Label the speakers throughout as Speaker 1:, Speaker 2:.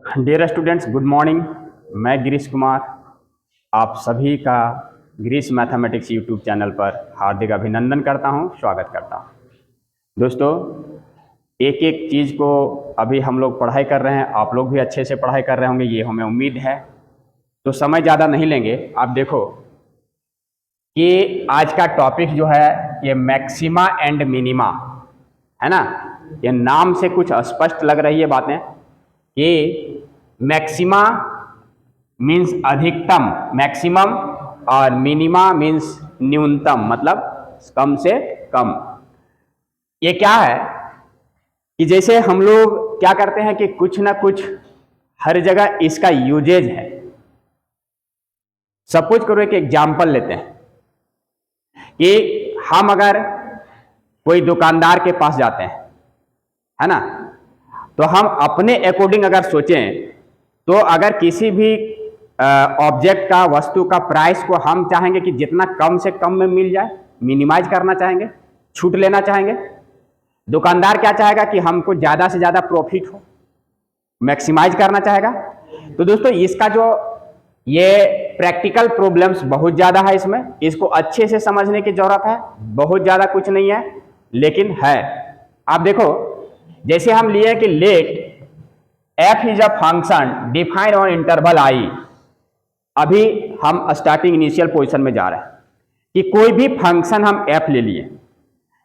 Speaker 1: Dear students, good morning. मैं गिरीश कुमार आप सभी का गिरीश मैथमेटिक्स यूट्यूब चैनल पर हार्दिक अभिनंदन करता हूं, स्वागत करता हूं। दोस्तों, एक एक चीज़ को अभी हम लोग पढ़ाई कर रहे हैं, आप लोग भी अच्छे से पढ़ाई कर रहे होंगे, ये हमें उम्मीद है। तो समय ज़्यादा नहीं लेंगे। आप देखो कि आज का टॉपिक जो है ये मैक्सिमा एंड मिनिमा है ना। ये नाम से कुछ स्पष्ट लग रही है बातें कि मैक्सिमा मीन्स अधिकतम, मैक्सिमम, और मिनिमा मीन्स न्यूनतम, मतलब कम से कम। ये क्या है कि जैसे हम लोग क्या करते हैं कि कुछ ना कुछ हर जगह इसका यूजेज है। सपोज करो एक एग्जाम्पल लेते हैं कि हम अगर कोई दुकानदार के पास जाते हैं, है ना, तो हम अपने अकॉर्डिंग अगर सोचें तो अगर किसी भी ऑब्जेक्ट का, वस्तु का प्राइस को हम चाहेंगे कि जितना कम से कम में मिल जाए, मिनिमाइज करना चाहेंगे, छूट लेना चाहेंगे। दुकानदार क्या चाहेगा कि हमको ज़्यादा से ज़्यादा प्रॉफिट हो, मैक्सिमाइज करना चाहेगा। तो दोस्तों, इसका जो ये प्रैक्टिकल प्रॉब्लम्स बहुत ज़्यादा है इसमें, इसको अच्छे से समझने की जरूरत है। बहुत ज़्यादा कुछ नहीं है लेकिन है। आप देखो, जैसे हम लिए कि let f is a function defined on interval i। अभी हम स्टार्टिंग इनिशियल पोजीशन में जा रहे हैं कि कोई भी फंक्शन हम f ले लिए,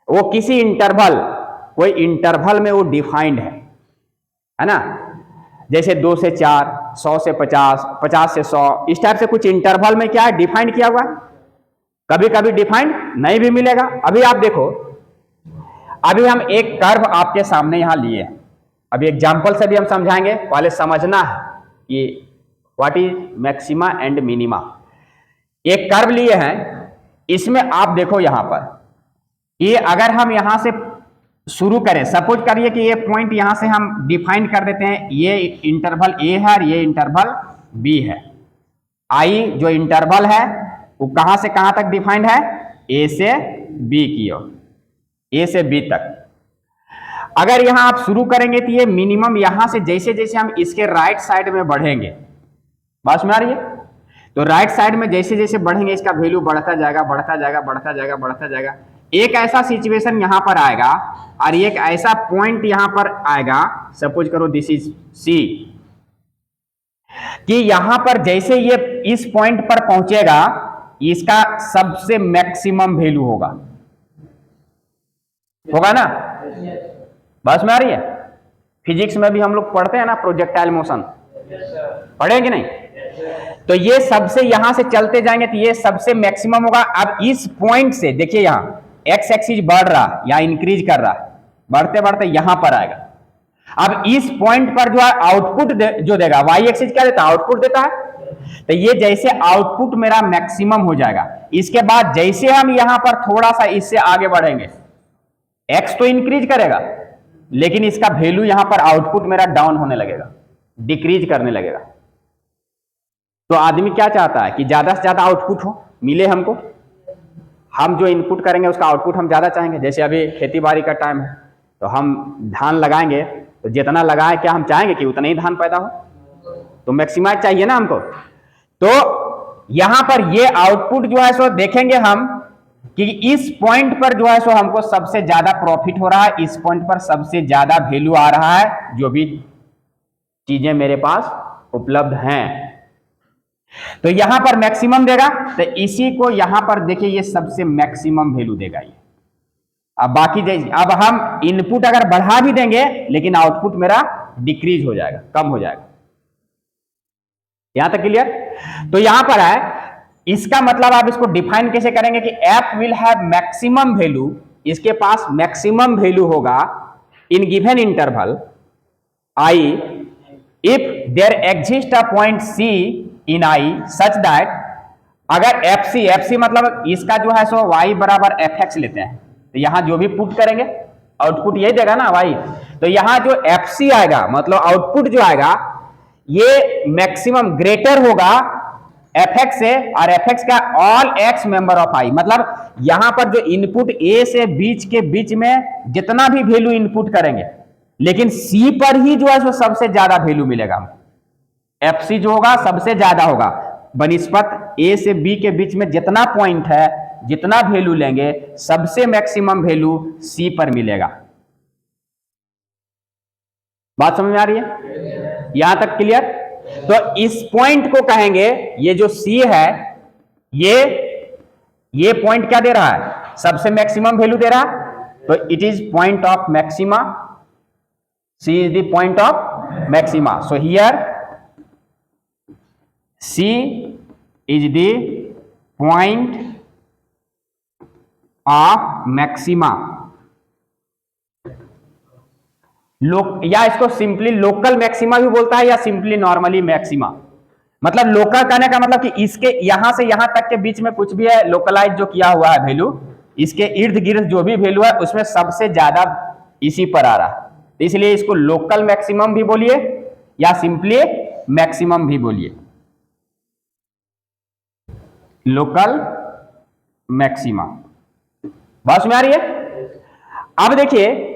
Speaker 1: वो किसी इंटरवल, कोई इंटरवल में वो डिफाइंड है ना। जैसे 2 से 4, 100 से 50, 50 से 100, इस टाइप से कुछ इंटरवल में क्या है, डिफाइंड किया हुआ। कभी कभी डिफाइंड नहीं भी मिलेगा। अभी आप देखो, अभी हम एक कर्व आपके सामने यहां लिए, अभी एग्जाम्पल से भी हम समझाएंगे। पहले समझना है कि what is maxima and minima. एक कर्व लिए हैं, इसमें आप देखो यहां पर, ये अगर हम यहां से शुरू करें, सपोज करिए कि ये पॉइंट यहां से हम डिफाइन कर देते हैं, ये इंटरवल ए है और ये इंटरवल बी है। आई जो इंटरवल है वो कहां से कहां तक डिफाइंड है, ए से बी की ओर, ए से बी तक। अगर यहां आप शुरू करेंगे तो ये मिनिमम यहां से जैसे जैसे हम इसके राइट साइड में बढ़ेंगे, बात समझ आ रही है, तो राइट साइड में जैसे जैसे बढ़ेंगे इसका वैल्यू बढ़ता जाएगा, बढ़ता जाएगा, बढ़ता जाएगा, बढ़ता जाएगा। एक ऐसा सिचुएशन यहां पर आएगा और एक ऐसा पॉइंट यहां पर आएगा, सपोज करो दिस इज सी, कि यहां पर जैसे ये इस पॉइंट पर पहुंचेगा, इसका सबसे मैक्सिमम वैल्यू होगा ना। बस में आ रही है। फिजिक्स में भी हम लोग पढ़ते हैं ना प्रोजेक्टाइल मोशन, पढ़ेंगे नहीं? तो ये सबसे यहां से चलते जाएंगे तो ये सबसे मैक्सिमम होगा। अब इस पॉइंट से देखिए, यहां एक्स एक्सिस बढ़ रहा या इंक्रीज कर रहा है, बढ़ते बढ़ते यहां पर आएगा। अब इस पॉइंट पर जो है आउटपुट जो देगा, वाई एक्सिस क्या देता है, आउटपुट देता है। तो ये जैसे आउटपुट मेरा मैक्सिमम हो जाएगा, इसके बाद जैसे हम यहां पर थोड़ा सा इससे आगे बढ़ेंगे, एक्स तो इंक्रीज करेगा लेकिन इसका वैल्यू यहां पर आउटपुट मेरा डाउन होने लगेगा, डिक्रीज करने लगेगा। तो आदमी क्या चाहता है कि ज्यादा से ज्यादा आउटपुट हो, मिले हमको। हम जो इनपुट करेंगे उसका आउटपुट हम ज्यादा चाहेंगे। जैसे अभी खेती बाड़ी का टाइम है तो हम धान लगाएंगे, तो जितना लगाए क्या हम चाहेंगे कि उतना ही धान पैदा हो, तो मैक्सिमाइज चाहिए ना हमको। तो यहां पर ये आउटपुट जो है सो देखेंगे हम कि इस पॉइंट पर जो है सो हमको सबसे ज्यादा प्रॉफिट हो रहा है, इस पॉइंट पर सबसे ज्यादा वैल्यू आ रहा है, जो भी चीजें मेरे पास उपलब्ध हैं। तो यहां पर मैक्सिमम देगा, तो इसी को यहां पर देखिए ये सबसे मैक्सिमम वैल्यू देगा ये। अब बाकी अब हम इनपुट अगर बढ़ा भी देंगे लेकिन आउटपुट मेरा डिक्रीज हो जाएगा, कम हो जाएगा। यहां तक क्लियर? तो यहां पर है, इसका मतलब आप इसको डिफाइन कैसे करेंगे कि f will have maximum value, इसके पास मैक्सिमम वैल्यू होगा in given interval i if there exist a point c in i such that, अगर fc मतलब इसका जो है सो y बराबर fx लेते हैं, तो यहां जो भी पुट करेंगे आउटपुट यही देगा ना y। तो यहां जो fc आएगा मतलब आउटपुट जो आएगा ये मैक्सिमम ग्रेटर होगा fx से, और fx का all x member of i, मतलब यहां पर जो इनपुट a से बीच के बीच में जितना भी वैल्यू इनपुट करेंगे, लेकिन c पर ही जो है सो सबसे ज्यादा वैल्यू मिलेगा हमको। FC जो होगा सबसे ज्यादा होगा बनिस्पत A से B के बीच में जितना पॉइंट है, जितना वैल्यू लेंगे सबसे मैक्सिमम वैल्यू C पर मिलेगा। बात समझ में आ रही है? यहां तक क्लियर? तो इस पॉइंट को कहेंगे, ये जो C है, ये पॉइंट क्या दे रहा है? सबसे मैक्सिमम वैल्यू दे रहा है, तो it is point of maxima. C is the point of maxima. So here C is the point of maxima। या इसको सिंपली लोकल मैक्सिमा भी बोलता है या सिंपली नॉर्मली मैक्सिमा। मतलब लोकल कहने का मतलब कि इसके यहां से यहां तक के बीच में कुछ भी है लोकलाइज जो किया हुआ है वैल्यू, इसके इर्द गिर्द जो भी वैल्यू है उसमें सबसे ज्यादा इसी पर आ रहा है, इसलिए इसको लोकल मैक्सिमम भी बोलिए या सिंपली मैक्सिमम भी बोलिए, लोकल मैक्सिमा। बात में आ रही है? अब देखिए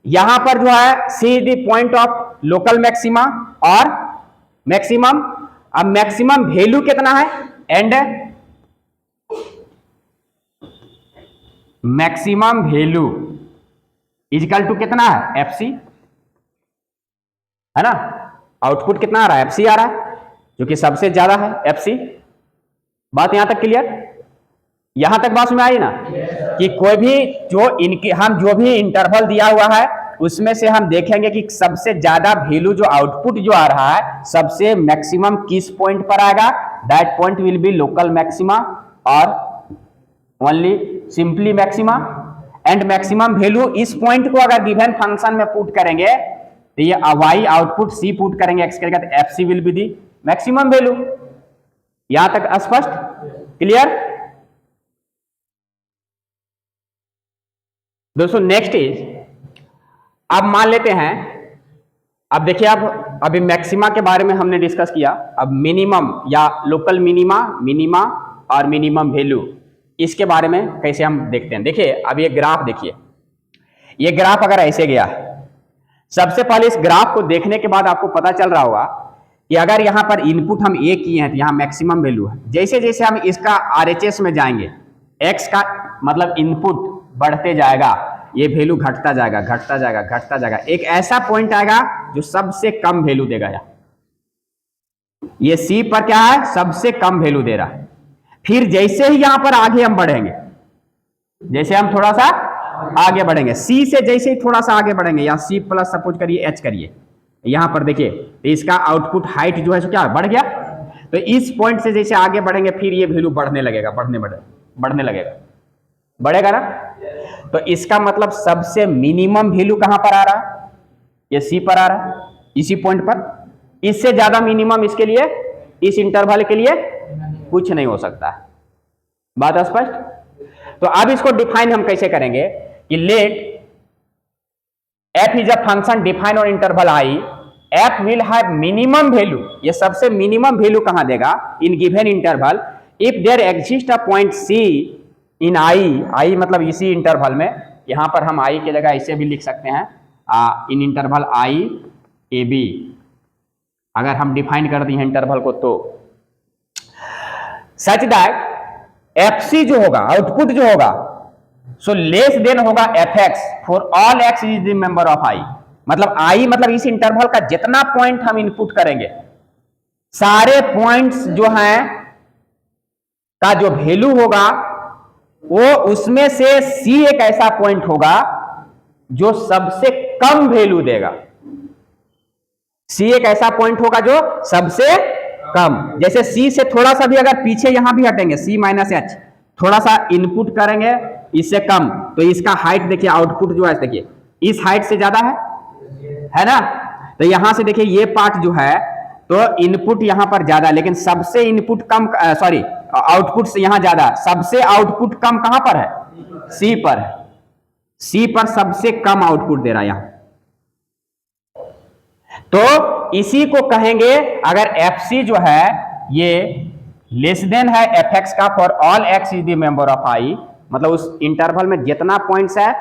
Speaker 1: यहां पर जो है C the point of local maxima और मैक्सिमम। अब मैक्सिमम वैल्यू कितना है? And maximum value equal to कितना है? FC है ना। आउटपुट कितना आ रहा है? FC आ रहा है, जो कि सबसे ज्यादा है FC। बात यहां तक क्लियर? यहां तक बात में आई ना कि कोई भी जो इनके हम जो भी इंटरवल दिया हुआ है उसमें से हम देखेंगे कि सबसे ज्यादा वैल्यू जो आउटपुट जो आ रहा है सबसे मैक्सिमम किस पॉइंट पर आएगा? That point will be local maxima और only simply maxima. And maximum value इस पॉइंट को अगर गिवन फंक्शन में पुट करेंगे तो ये y आउटपुट C पुट करेंगे x करेगा तो FC will be the maximum value. यहां तक स्पष्ट? क्लियर? दोस्तों नेक्स्ट इज, अब मान लेते हैं, अब देखिए अब अभी मैक्सिमा के बारे में हमने डिस्कस किया, अब मिनिमम या लोकल मिनिमा, मिनिमा और मिनिमम वैल्यू, इसके बारे में कैसे हम देखते हैं। देखिए अब ये ग्राफ देखिए, ये ग्राफ अगर ऐसे गया, सबसे पहले इस ग्राफ को देखने के बाद आपको पता चल रहा होगा कि अगर यहां पर इनपुट हम A किए हैं तो यहां मैक्सिमम वैल्यू है। जैसे जैसे हम इसका RHS में जाएंगे, X का मतलब इनपुट बढ़ते जाएगा, ये वैल्यू घटता जाएगा, घटता जाएगा, घटता जाएगा, एक ऐसा पॉइंट आएगा जो सबसे कम वैल्यू देगा। ये C पर क्या है? सबसे कम वैल्यू दे रहा है। फिर जैसे ही यहां पर आगे हम बढ़ेंगे, जैसे हम थोड़ा सा आगे बढ़ेंगे, C से जैसे ही थोड़ा सा आगे बढ़ेंगे, या C प्लस सपोज करिए H करिए, यहां पर देखिए तो इसका आउटपुट हाइट जो है सो क्या बढ़ गया। तो इस पॉइंट से जैसे आगे बढ़ेंगे फिर ये वैल्यू बढ़ने लगेगा, बढ़ने लगेगा, बढ़ेगा ना। तो इसका मतलब सबसे मिनिमम वैल्यू कहां पर आ रहा है? ये C पर आ रहा है, इसी पॉइंट पर। इससे ज्यादा मिनिमम इसके लिए, इस इंटरवल के लिए कुछ नहीं हो सकता। बात स्पष्ट? तो अब इसको डिफाइन हम कैसे करेंगे कि let f is a function define on interval I, f will have minimum value. ये सबसे मिनिमम वैल्यू कहां देगा? In given interval if there exist a point C in I मतलब इसी इंटरवल में। यहां पर हम I की जगह ऐसे भी लिख सकते हैं, इन इंटरवल I AB, अगर हम डिफाइन कर दिए इंटरवल को तो सच दैट FC जो होगा, आउटपुट जो होगा, सो लेस देन होगा fx for all x is the member of I। मतलब I मतलब इस इंटरवल का जितना पॉइंट हम इनपुट करेंगे, सारे पॉइंट्स जो हैं का जो वैल्यू होगा वो उसमें से C एक ऐसा पॉइंट होगा जो सबसे कम वैल्यू देगा। C एक ऐसा पॉइंट होगा जो सबसे कम, जैसे C से थोड़ा सा भी अगर पीछे यहां भी हटेंगे, C माइनस H, थोड़ा सा इनपुट करेंगे इससे कम, तो इसका हाइट देखिए, आउटपुट जो है देखिए इस हाइट से ज्यादा है ना। तो यहां से देखिए ये पार्ट जो है तो इनपुट यहां पर ज्यादा, लेकिन सबसे इनपुट कम, सॉरी आउटपुट से यहां ज्यादा, सबसे आउटपुट कम कहां पर है? C पर। C पर सबसे कम आउटपुट दे रहा है यहां। तो इसी को कहेंगे, अगर FC जो है ये लेस देन है fx का for all x is the member of I, मतलब उस इंटरवल में जितना पॉइंट्स है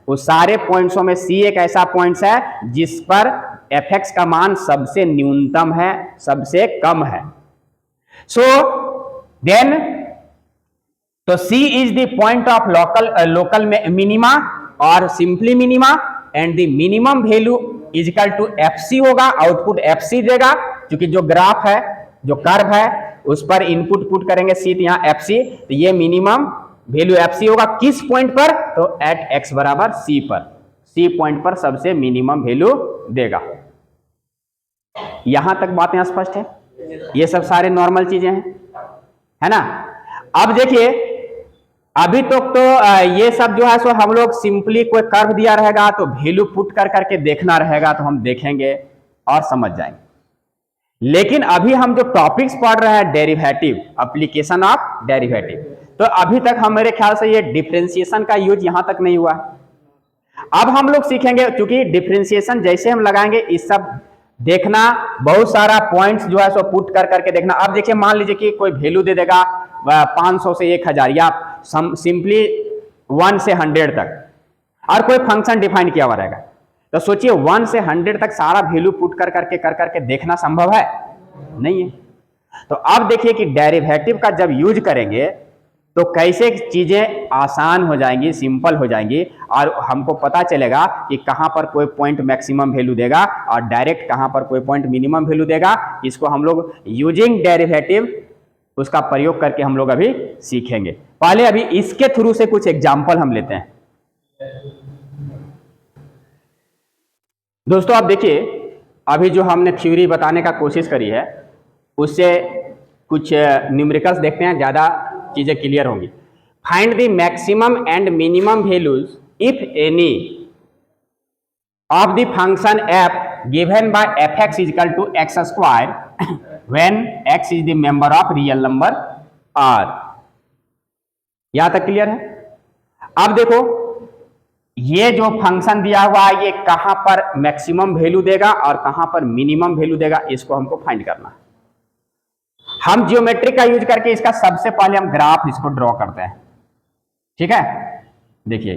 Speaker 1: उस सारे पॉइंट्सों में सी एक ऐसा पॉइंट्स है जिस पर fx का मान सबसे न्यूनतम है, सबसे कम है। सो देन तो C is the point of local minima और simply minima and the minimum value is equal to FC होगा, आउटपुट FC देगा, क्योंकि जो ग्राफ है, जो कर्व है, उस पर इनपुट पुट करेंगे C, तो यहाँ FC, तो ये मिनिमम वैल्यू FC होगा किस पॉइंट पर, तो एट x बराबर C पर, C पॉइंट पर सबसे मिनिमम वैल्यू देगा। यहां तक बातें स्पष्ट है, ये सब सारे नॉर्मल चीजें हैं, है ना। अब देखिए अभी तो ये सब जो है सो हम लोग सिंपली कोई कर्व दिया रहेगा तो वैल्यू पुट कर करके देखना रहेगा, तो हम देखेंगे और समझ जाएंगे। लेकिन अभी हम जो टॉपिक्स पढ़ रहे हैं डेरिवेटिव, एप्लीकेशन ऑफ डेरिवेटिव, तो अभी तक हम मेरे ख्याल से ये डिफरेंशिएशन का यूज यहां तक नहीं हुआ। अब हम लोग सीखेंगे, क्योंकि डिफरेंशिएशन जैसे हम लगाएंगे इस सब देखना, बहुत सारा पॉइंट्स जो है सो पुट कर करके देखना। अब देखिए मान लीजिए कि कोई वैल्यू दे देगा 500 से 1000 या सिंपली 1 से 100 तक, और कोई फंक्शन डिफाइन किया हुआ रहेगा, तो सोचिए 1 से 100 तक सारा वैल्यू पुट कर करके देखना संभव है? नहीं है। तो अब देखिए कि डेरिवेटिव का जब यूज करेंगे तो कैसे चीजें आसान हो जाएंगी, सिंपल हो जाएंगी, और हमको पता चलेगा कि कहां पर कोई पॉइंट मैक्सिमम वैल्यू देगा और डायरेक्ट कहां पर कोई पॉइंट मिनिमम वैल्यू देगा। इसको हम लोग यूजिंग डेरिवेटिव उसका प्रयोग करके हम लोग अभी सीखेंगे। पहले अभी इसके थ्रू से कुछ एग्जाम्पल हम लेते हैं। दोस्तों आप देखिए अभी जो हमने थ्योरी बताने का कोशिश करी है उससे कुछ न्यूमेरिकल्स देखते हैं, ज्यादा चीजें क्लियर होंगी। Find the maximum and minimum values if any of the function f given by fx is equal to x square when x is the member of real number r। यहां तक clear है? अब देखो ये जो function दिया हुआ है ये कहां पर मैक्सिमम वैल्यू देगा और कहां पर मिनिमम वैल्यू देगा, इसको हमको फाइंड करना है। हम जियोमेट्री का यूज करके इसका सबसे पहले हम ग्राफ इसको ड्रॉ करते हैं, ठीक है। देखिए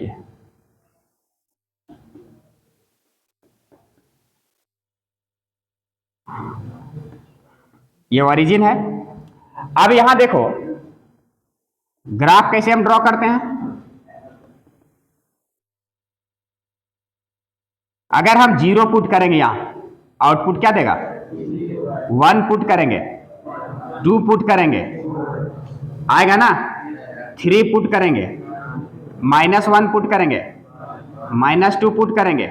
Speaker 1: ये ओरिजिन है। अब यहां देखो ग्राफ कैसे हम ड्रॉ करते हैं। अगर हम 0 पुट करेंगे यहां आउटपुट क्या देगा, 1 पुट करेंगे, 2 पुट करेंगे आएगा ना, 3 पुट करेंगे, -1 पुट करेंगे, -2 पुट करेंगे,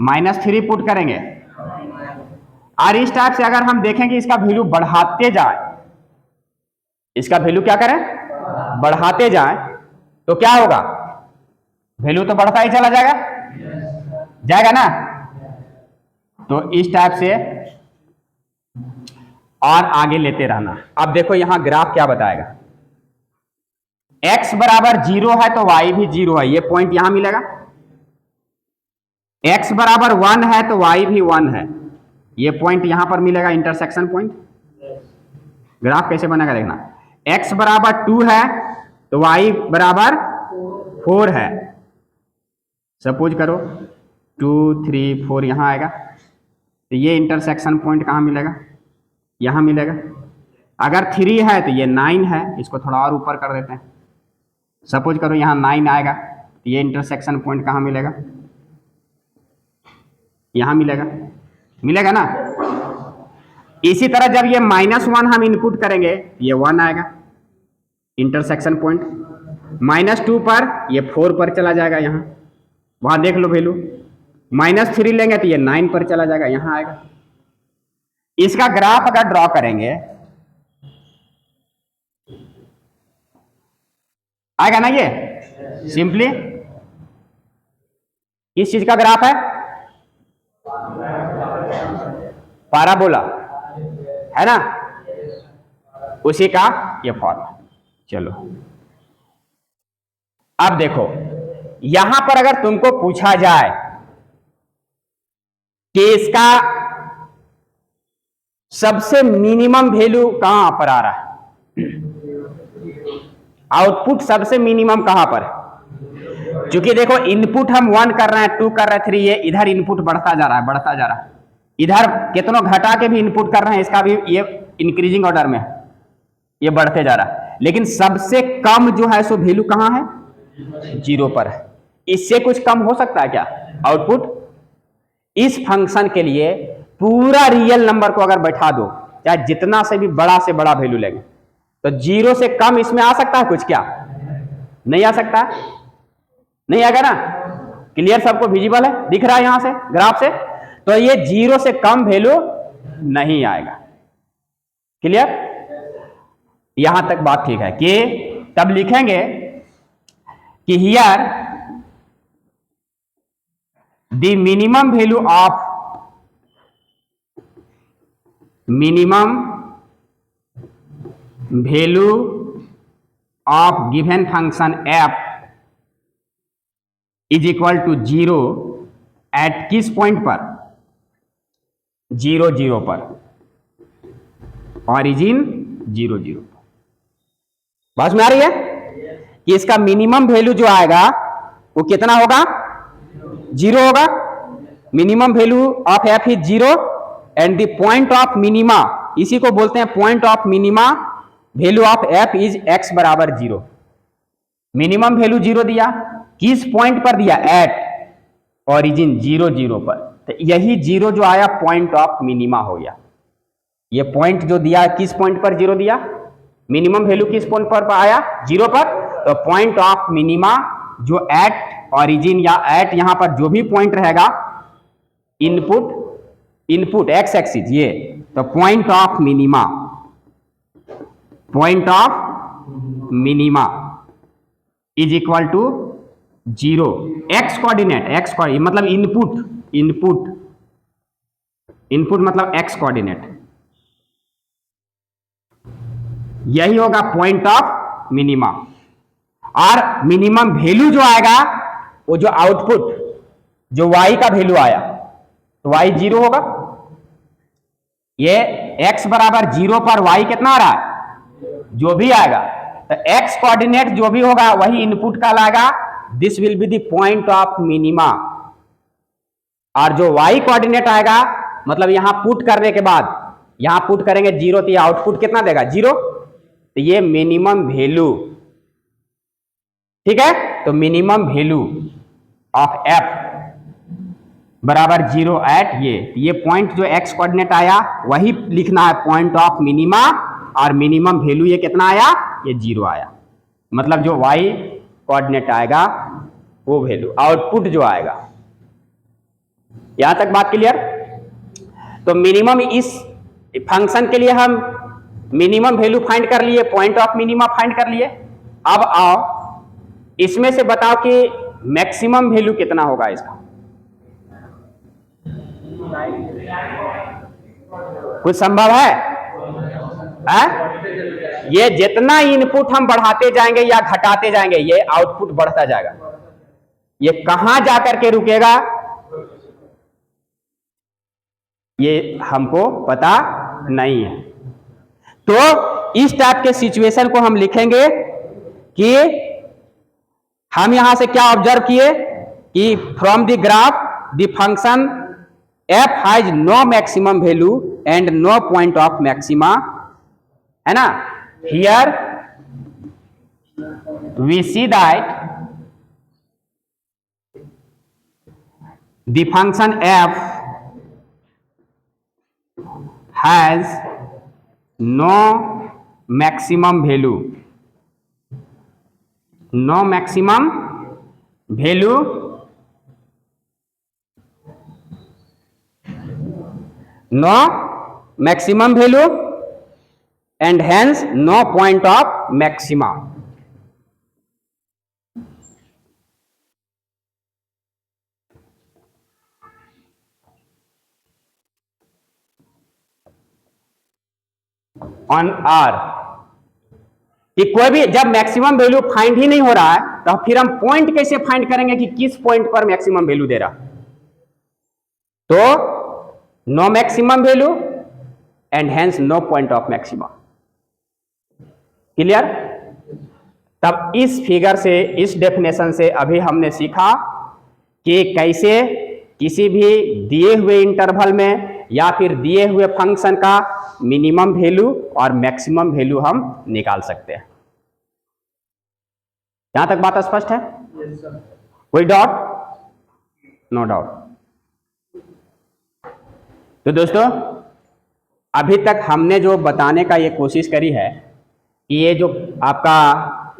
Speaker 1: -3 पुट करेंगे, और इस टाइप से अगर हम देखें कि इसका वैल्यू बढ़ाते जाए, इसका वैल्यू क्या करें, बढ़ाते जाए, तो क्या होगा, वैल्यू तो बढ़ता ही चला जाएगा ना। तो इस टाइप से और आगे लेते रहना। अब देखो यहां ग्राफ क्या बताएगा, x बराबर 0 है तो y भी 0 है, ये पॉइंट यहां मिलेगा। x बराबर 1 है तो y भी 1 है, ये पॉइंट यहां पर मिलेगा, इंटरसेक्शन पॉइंट। ग्राफ कैसे बनेगा देखना, x बराबर 2 है तो y बराबर 4 है। सपोज करो 2 3 4 यहां आएगा, तो ये इंटरसेक्शन पॉइंट कहां मिलेगा, यहां मिलेगा। अगर 3 है तो ये 9 है, इसको थोड़ा और ऊपर कर देते हैं। सपोज करो यहां 9 आएगा, तो ये इंटरसेक्शन पॉइंट कहां मिलेगा, यहां मिलेगा ना। इसी तरह जब ये -1 हम इनपुट करेंगे ये 1 आएगा इंटरसेक्शन पॉइंट, -2 पर ये 4 पर चला जाएगा, यहां वहां देख लो वैल्यू, -3 लेंगे तो ये 9 पर चला जाएगा, यहां आएगा। इसका ग्राफ अगर ड्रॉ करेंगे आएगा ना, ये सिंपली किस चीज का ग्राफ है, पैराबोला है ना, उसी का ये फॉर्म। चलो अब देखो यहां पर अगर तुमको पूछा जाए कि इसका सबसे मिनिमम वैल्यू कहां पर आ रहा है, आउटपुट सबसे मिनिमम कहां पर, चूंकि देखो इनपुट हम 1 कर रहे हैं, 2 कर रहे हैं, 3, ये इधर इनपुट बढ़ता जा रहा है, बढ़ता जा रहा है। इधर कितनों घटा के भी इनपुट कर रहे हैं, इसका भी ये इंक्रीजिंग ऑर्डर में ये बढ़ते जा रहा है। लेकिन सबसे कम जो है सो वैल्यू कहां है? 0 पर है। इससे कुछ कम हो सकता है क्या आउटपुट? इस फंक्शन के लिए पूरा रियल नंबर को अगर बैठा दो, चाहे जितना से भी बड़ा वैल्यू लेंगे, तो 0 से कम इसमें आ सकता है कुछ? क्या नहीं आ सकता? नहीं आएगा ना? क्लियर? सबको विजिबल है, दिख रहा है यहां से ग्राफ से? तो ये 0 से कम वैल्यू नहीं आएगा। क्लियर? यहां तक बात ठीक है कि तब लिखेंगे कि here the minimum value of given function f is equal to 0 at किस पॉइंट पर? 0 0 पर, ऑरिजिन 0 0 पर। बात में आ रही है कि इसका मिनिमम वैल्यू जो आएगा वो कितना होगा? 0 होगा। Minimum value of f is 0 and the point of minima, इसी को बोलते हैं point of minima, value of f is x बराबर 0। मिनिमम वैल्यू 0 दिया, किस पॉइंट पर दिया? एट ऑरिजिन 0 0 पर। तो यही 0 जो आया पॉइंट ऑफ मिनिमा हो गया। ये पॉइंट जो दिया, किस पॉइंट पर 0 दिया? मिनिमम वैल्यू किस पॉइंट पर आया? 0 पर। तो पॉइंट ऑफ मिनिमा जो एट ऑरिजिन या एट यहां पर जो भी पॉइंट रहेगा, इनपुट एक्स एक्सिस ये, तो point of minima is equal to 0। X coordinate मतलब इनपुट मतलब एक्स कोऑर्डिनेट, यही होगा पॉइंट ऑफ मिनिमा। और मिनिमम वैल्यू जो आएगा वो जो आउटपुट जो y का वैल्यू आया, तो y 0 होगा। ये x बराबर 0 पर y कितना आ रहा है? जो भी आएगा, तो x कोऑर्डिनेट जो भी होगा वही इनपुट का लाएगा। This will be the point of minima. और जो y कोऑर्डिनेट आएगा, मतलब यहां पुट करने के बाद, यहां पुट करेंगे 0, तो ये आउटपुट कितना देगा? 0। तो ये मिनिमम वैल्यू, ठीक है? तो मिनिमम वैल्यू ऑफ f बराबर 0 एट ये पॉइंट जो x कोऑर्डिनेट आया वही लिखना है पॉइंट ऑफ मिनिमा, और मिनिमम वैल्यू ये कितना आया? ये 0 आया। मतलब जो y कोऑर्डिनेट आएगा वो वैल्यू, आउटपुट जो आएगा। यहां तक बात क्लियर? तो मिनिमम, इस फंक्शन के लिए हम मिनिमम वैल्यू फाइंड कर लिए, पॉइंट ऑफ मिनिमा फाइंड कर लिए। अब आओ इसमें से बताओ कि मैक्सिमम वैल्यू कितना होगा इसका? कुछ संभव है? ये जितना इनपुट हम बढ़ाते जाएंगे या घटाते जाएंगे, ये आउटपुट बढ़ता जाएगा। ये कहां जाकर के रुकेगा ये हमको पता नहीं है। तो इस टाइप के सिचुएशन को हम लिखेंगे कि हम यहां से क्या ऑब्जर्व किए कि from the graph the function f has no maximum value and no point of maxima, है ना? Here we see that the function f has no maximum value, no maximum value and hence no point of maxima. On R कि कोई भी जब maximum value find ही नहीं हो रहा है तो फिर हम पॉइंट कैसे फाइंड करेंगे कि किस पॉइंट पर मैक्सिमम वैल्यू दे रहा? तो no maximum value and hence no point of maxima. Clear? तब इस फिगर से, इस डेफिनेशन से अभी हमने सीखा कि कैसे किसी भी दिए हुए इंटरवल में या फिर दिए हुए फंक्शन का मिनिमम वैल्यू और मैक्सिमम वैल्यू हम निकाल सकते हैं। यहां तक बात स्पष्ट है? कोई डाउट? No doubt. तो दोस्तों, अभी तक हमने जो बताने का ये कोशिश करी है कि ये जो आपका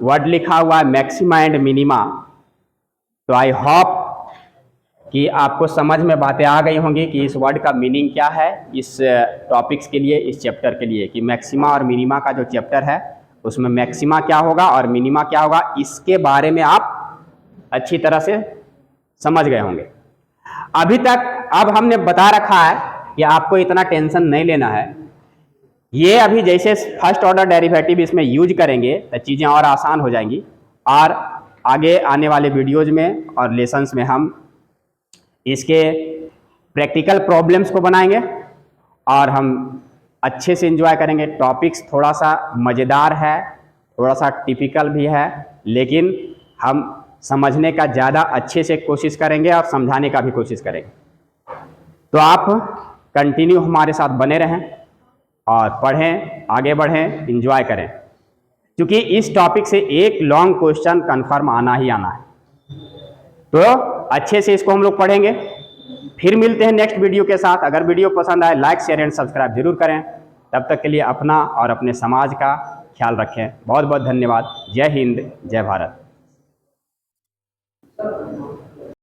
Speaker 1: वर्ड लिखा हुआ है मैक्सिमा एंड मिनिमा, तो आई होप कि आपको समझ में बातें आ गई होंगी कि इस वर्ड का मीनिंग क्या है इस टॉपिक्स के लिए, इस चैप्टर के लिए, कि मैक्सिमा और मिनिमा का जो चैप्टर है उसमें मैक्सिमा क्या होगा और मिनिमा क्या होगा, इसके बारे में आप अच्छी तरह से समझ गए होंगे। अभी तक अब हमने बता रखा है कि आपको इतना टेंशन नहीं लेना है। ये अभी जैसे फर्स्ट ऑर्डर डेरिवेटिव इसमें यूज करेंगे तो चीज़ें और आसान हो जाएंगी, और आगे आने वाले वीडियोज में और लेसन्स में हम इसके प्रैक्टिकल प्रॉब्लम्स को बनाएंगे और हम अच्छे से एंजॉय करेंगे। टॉपिक्स थोड़ा सा मज़ेदार है, थोड़ा सा टिपिकल भी है, लेकिन हम समझने का ज़्यादा अच्छे से कोशिश करेंगे और समझाने का भी कोशिश करेंगे। तो आप कंटिन्यू हमारे साथ बने रहें और पढ़ें, आगे बढ़ें, एंजॉय करें, क्योंकि इस टॉपिक से एक लॉन्ग क्वेश्चन कन्फर्म आना ही आना है। तो अच्छे से इसको हम लोग पढ़ेंगे। फिर मिलते हैं नेक्स्ट वीडियो के साथ। अगर वीडियो पसंद आए लाइक शेयर एंड सब्सक्राइब जरूर करें। तब तक के लिए अपना और अपने समाज का ख्याल रखें। बहुत बहुत धन्यवाद। जय हिंद, जय भारत।